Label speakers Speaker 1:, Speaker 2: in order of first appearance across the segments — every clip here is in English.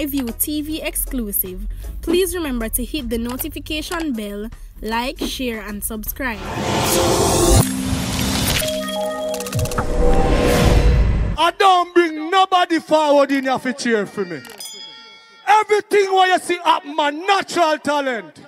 Speaker 1: iView TV exclusive. Please remember to hit the notification bell, like, share, and subscribe.
Speaker 2: I don't bring nobody forward in here to cheer for me. Everything what you see up my natural talent.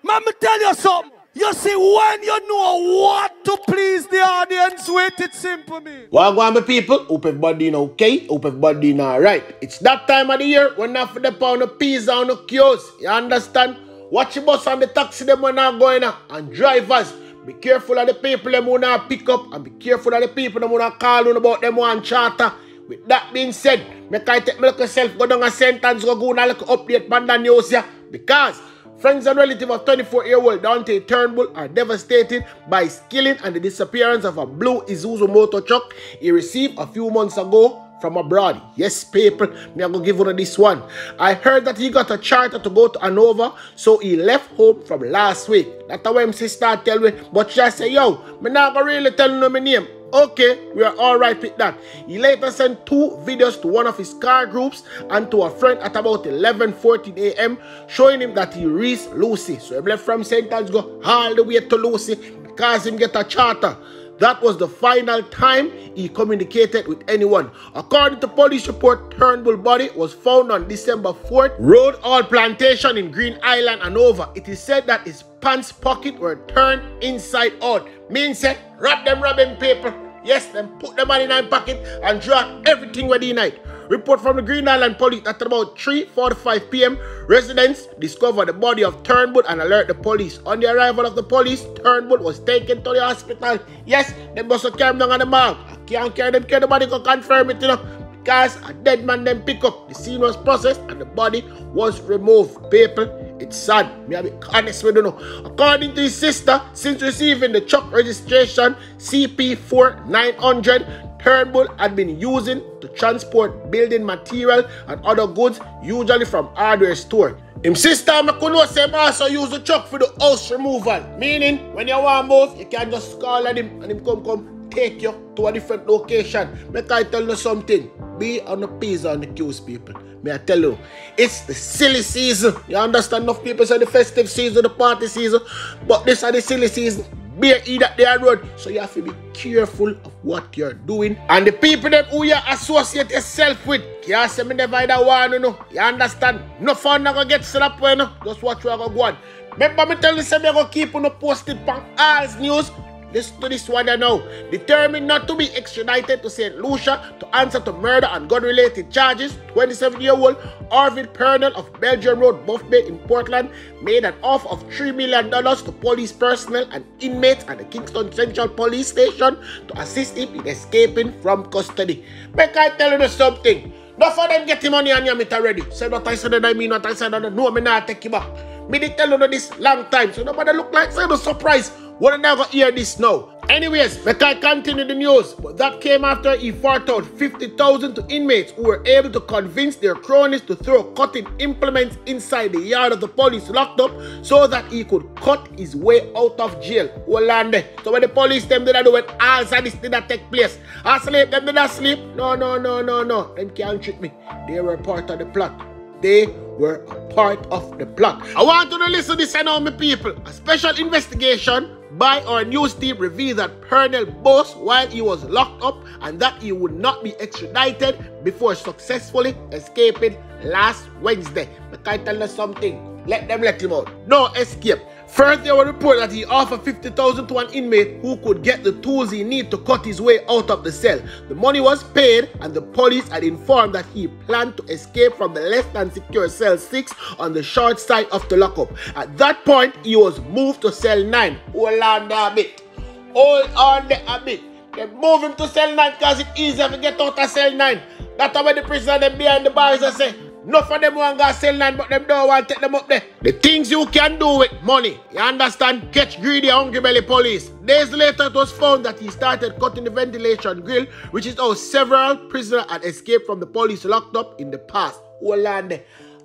Speaker 2: Let me tell you something. You see, when you know what to please the audience with, it's simple, me.
Speaker 3: Wagwan, my people. Hope everybody in okay. Hope everybody in alright. It's that time of the year when not for the pound of peas on the kiosks. You understand? Watch your bus on the taxi them when not going out. And drivers, be careful of the people them who not pick up. And be careful of the people them who not call on about them one charter. With that being said, I take myself go down a sentence, go on a little update on the news here. Because friends and relatives of 24-year-old Dąnte Turnbull are devastated by his killing and the disappearance of a blue Isuzu motor truck he received a few months ago from abroad. Yes, people, me I'm going to give you this one. I heard that he got a charter to go to Hanover, so he left home from last week. That's why my sister tell me, but she say, yo, me not going to really tell you my name. Okay, we are alright with that. He later sent 2 videos to one of his car groups and to a friend at about 11:14 a.m. showing him that he reached Lucy. So he left from St. Anne's go all the way to Lucy because him get a charter. That was the final time he communicated with anyone. According to police report, Turnbull body was found on December 4th, Road All Plantation in Green Island, Hanover. It is said that his pants pocket were turned inside out. Means say, wrap them rubbing paper. Yes, then put them in their pocket and draw everything ready night. Report from the Green Island police at about 3:45 p.m. Residents discovered the body of Turnbull and alert the police. On the arrival of the police, Turnbull was taken to the hospital. Yes, they must have carried him down on the mark. I can't carry them, nobody can confirm it, you know. Because a dead man then pick up. The scene was processed and the body was removed. People, it's sad. Me have be honest with you know. According to his sister, since receiving the truck registration CP4900, Turnbull had been using to transport building material and other goods, usually from hardware store. Him sister could say also use the truck for the house removal. Meaning, when you want move, you can just call at him and him come take you to a different location. Make I tell you something. Be on the P's on the Q's, people. May I tell you, it's the silly season. You understand? Enough people say the festive season, the party season, but this is the silly season. Beer eat at their road, so you have to be careful of what you're doing. And the people that who you associate yourself with, you say me never either one, you know. You understand? No fun not gonna get set up, you know. Just watch where I go on. Remember me tell you, say me gonna keep on posted on all news. Listen to this one now. Determined not to be extradited to St. Lucia to answer to murder and gun-related charges, 27-year-old Arvid Pernell of Belgium Road, Buff Bay in Portland, made an offer of $3 million to police personnel and inmates at the Kingston Central Police Station to assist him in escaping from custody. Make I tell you something. Not for them getting money on your meet already. Say what I said, I mean what I said. No, me not take you back. Me did tell you this long time, so nobody look like say no surprise. We're never hear this now. Anyways, we can continue the news, but that came after he forked out $50,000 to inmates who were able to convince their cronies to throw cutting implements inside the yard of the police locked up so that he could cut his way out of jail. So when the police them did that do when all of this did not take place. Asleep, them did not sleep. No. Them can't trick me. They were part of the plot. They were a part of the plot. I want you to listen to this and all my people. A special investigation by our news team revealed that Pernell boasted while he was locked up and that he would not be extradited before successfully escaping last Wednesday. But I tell you something, let him out. No escape. First, there was a report that he offered $50,000 to an inmate who could get the tools he needed to cut his way out of the cell. The money was paid and the police had informed that he planned to escape from the less than secure cell 6 on the short side of the lockup. At that point, he was moved to cell 9. Hold on there a bit. Hold on there a bit. They move him to cell 9 because it's easier to get out of cell 9. That's why the prisoner them behind the bars and say, no for them want to go cell 9, but them don't want to take them up there. The things you can do with money, you understand? Catch greedy, hungry belly police. Days later, it was found that he started cutting the ventilation grill, which is how several prisoners had escaped from the police locked up in the past. Hold on there.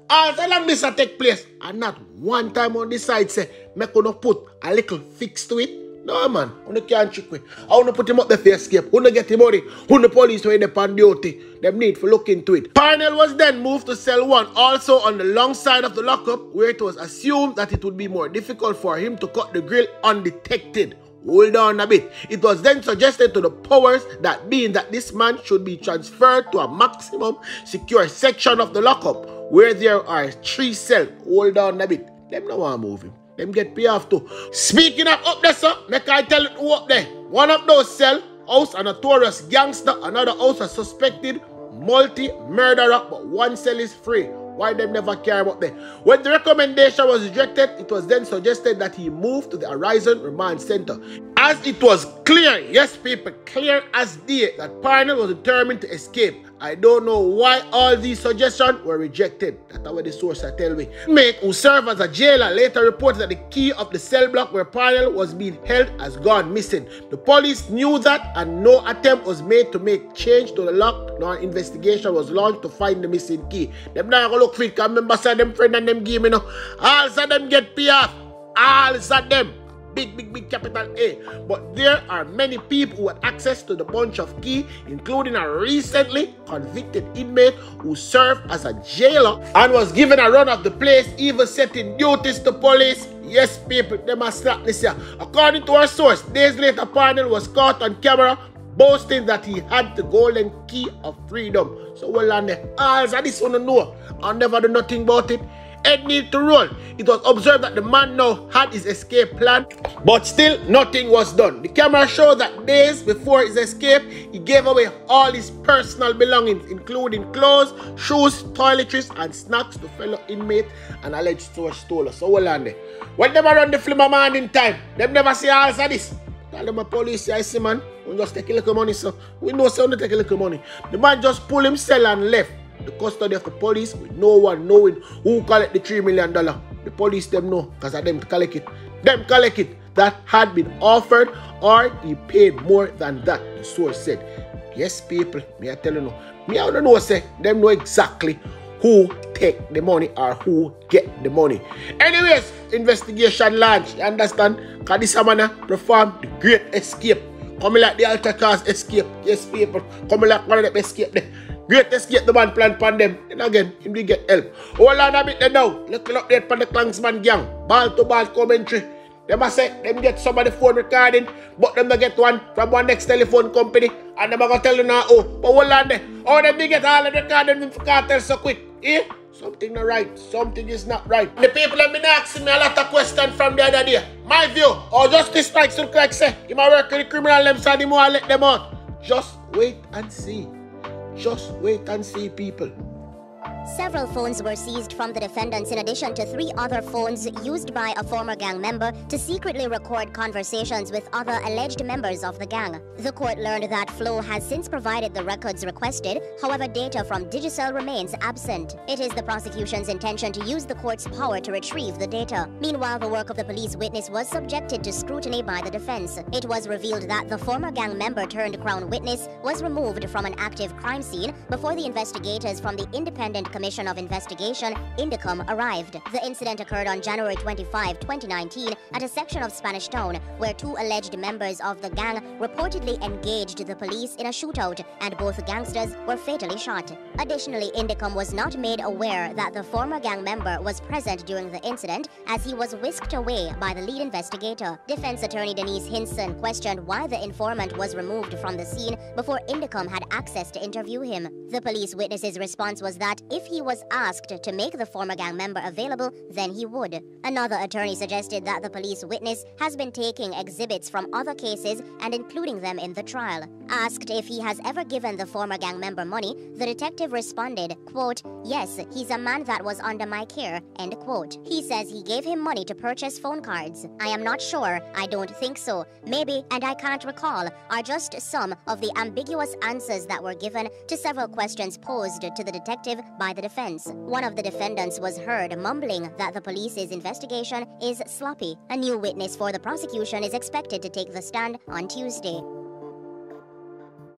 Speaker 3: All along this take place, and not one time on this side say, me gonna put a little fix to it. No, man. You can't trick me. I want to put him up there for escape. You get him money. Who the police when they're on duty. Them need to look into it. Parnell was then moved to cell 1, also on the long side of the lockup, where it was assumed that it would be more difficult for him to cut the grill undetected. Hold on a bit. It was then suggested to the powers that being that this man should be transferred to a maximum secure section of the lockup, where there are 3 cells. Hold on a bit. Them no want to move him. Them get paid off too. Speaking of up there, sir, make I tell you who up there. One of those cells, house a notorious gangster, another house a suspected multi-murderer, but one cell is free. Why them never care about that? When the recommendation was rejected, it was then suggested that he move to the Horizon Remand Center. As it was clear, yes people, clear as day, that Parnell was determined to escape. I don't know why all these suggestions were rejected. That's what the source tell me. Mate who served as a jailer later reported that the key of the cell block where Parnell was being held has gone missing. The police knew that and no attempt was made to make change to the lock, nor investigation was launched to find the missing key. Them not gonna look for it, because remember say them friend and them game, you know. All of them get paid off. All of them. Big capital A. But there are many people who had access to the bunch of key, including a recently convicted inmate who served as a jailer and was given a run of the place, even setting duties to police. Yes, people, they must slap this here. According to our source, days later, Parnell was caught on camera boasting that he had the golden key of freedom. So well on there. All of this one know. I never do nothing about it. Head need to roll. It was observed that the man now had his escape plan, but still nothing was done. The camera showed that days before his escape, he gave away all his personal belongings, including clothes, shoes, toiletries, and snacks to fellow inmates and alleged store stolers. So well on there. When them around the film a man in time, them never see all of this. Tell them a police, I see man, we just take a little money, so we know so we take a little money. The man just pulled himself and left the custody of the police with no one knowing who collect the $3 million. The police them know because of them to collect it. Them collect it that had been offered or he paid more than that, the source said. Yes, people, me I tell you no. Me I don't know say them know exactly who take the money or who get the money. Anyways, investigation launch, you understand? Because this man performed the great escape. Come like the altar cause escape. Yes, people. Come like one of them escape there. Great escape the man plan pan them. And again, him did get help. Hold on a bit there now. Look update pan the Klansman gang. Ball to ball commentary. They must say them get some of the phone recording, but them get one from one next telephone company. And them are going to tell you now, oh, but hold on there. Oh, them get all the recording from cartel so quick. Eh? Something not right. Something is not right. The people have been asking me a lot of questions from the other day. My view, or justice strikes look like say, you might work with the criminal them so they more let them out. Just wait and see. Just wait and see, people.
Speaker 4: Several phones were seized from the defendants in addition to 3 other phones used by a former gang member to secretly record conversations with other alleged members of the gang. The court learned that Flo has since provided the records requested, however data from Digicel remains absent. It is the prosecution's intention to use the court's power to retrieve the data. Meanwhile, the work of the police witness was subjected to scrutiny by the defense. It was revealed that the former gang member turned crown witness was removed from an active crime scene before the investigators from the Independent Commission of Investigation, INDECOM, arrived. The incident occurred on January 25, 2019 at a section of Spanish Town, where 2 alleged members of the gang reportedly engaged the police in a shootout, and both gangsters were fatally shot. Additionally, INDECOM was not made aware that the former gang member was present during the incident, as he was whisked away by the lead investigator. Defense attorney Denise Hinson questioned why the informant was removed from the scene before INDECOM had access to interview him. The police witness's response was that if he was asked to make the former gang member available, then he would. Another attorney suggested that the police witness has been taking exhibits from other cases and including them in the trial. Asked if he has ever given the former gang member money, the detective responded, quote, "Yes, he's a man that was under my care," end quote. He says he gave him money to purchase phone cards. "I am not sure. I don't think so. Maybe, and I can't recall," are just some of the ambiguous answers that were given to several questions posed to the detective by the defense. One of the defendants was heard mumbling that the police's investigation is sloppy. A new witness for the prosecution is expected to take the stand on Tuesday.